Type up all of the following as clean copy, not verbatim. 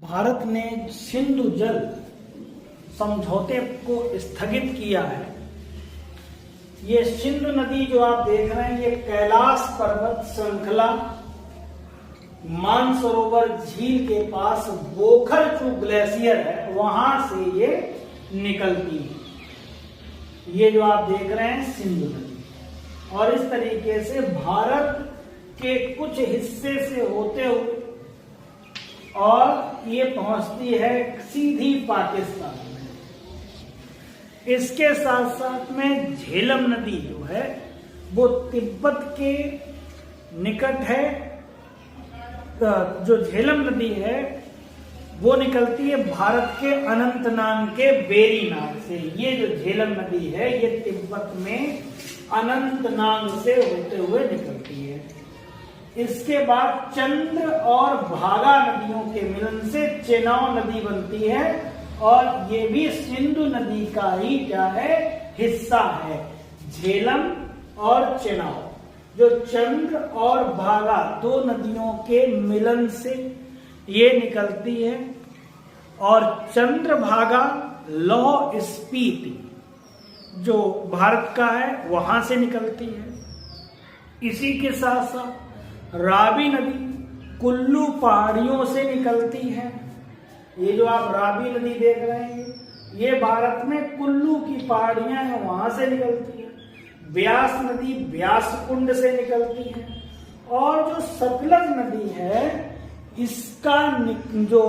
भारत ने सिंधु जल समझौते को स्थगित किया है। ये सिंधु नदी जो आप देख रहे हैं, ये कैलाश पर्वत श्रृंखला मानसरोवर झील के पास बोखरचू ग्लेशियर है, वहां से ये निकलती है। ये जो आप देख रहे हैं सिंधु नदी, और इस तरीके से भारत के कुछ हिस्से से होते हुए और ये पहुंचती है सीधी पाकिस्तान में। इसके साथ साथ में झेलम नदी जो है वो तिब्बत के निकट है। जो झेलम नदी है वो निकलती है भारत के अनंतनाग के बेरी नाग से। ये जो झेलम नदी है ये तिब्बत में अनंतनाग से होते हुए निकलती है। इसके बाद चंद्र और भागा नदियों के मिलन से चेनाब नदी बनती है, और ये भी सिंधु नदी का ही क्या है, हिस्सा है। झेलम और चेनाब जो चंद्र और भागा दो नदियों के मिलन से ये निकलती है, और चंद्रभागा लौह स्पीति जो भारत का है वहां से निकलती है। इसी के साथ साथ रावी नदी कुल्लू पहाड़ियों से निकलती है। ये जो आप रावी नदी देख रहे हैं ये भारत में कुल्लू की पहाड़ियां हैं, वहां से निकलती है। ब्यास नदी ब्यास कुंड से निकलती है, और जो सतलज नदी है इसका जो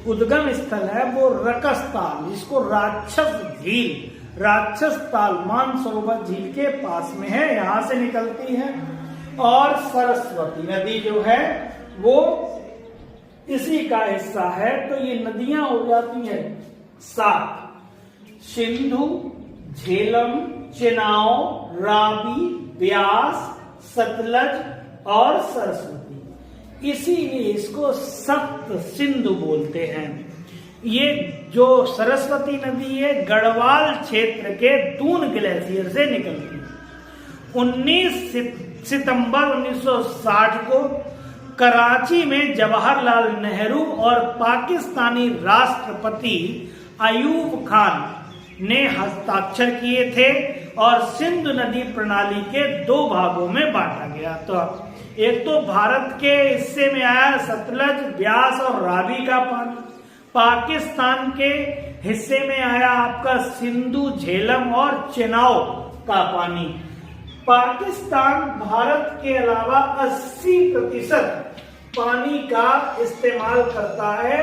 उद्गम स्थल है वो रकसताल, जिसको राक्षस ताल मानसरोवर झील के पास में है, यहां से निकलती है। और सरस्वती नदी जो है वो इसी का हिस्सा है। तो ये नदियां हो जाती हैं 7: सिंधु, झेलम, चेनाब, रावी, ब्यास, सतलज और सरस्वती। इसीलिए इसको सप्त सिंधु बोलते हैं। ये जो सरस्वती नदी है गढ़वाल क्षेत्र के दून ग्लेशियर से निकलती है। 19 सितंबर 1960 को कराची में जवाहरलाल नेहरू और पाकिस्तानी राष्ट्रपति अयूब खान ने हस्ताक्षर किए थे, और सिंधु नदी प्रणाली के 2 भागों में बांटा गया। तो एक तो भारत के हिस्से में आया सतलज, ब्यास और रावी का पानी, पाकिस्तान के हिस्से में आया आपका सिंधु, झेलम और चेनाब का पानी। पाकिस्तान भारत के अलावा 80% पानी का इस्तेमाल करता है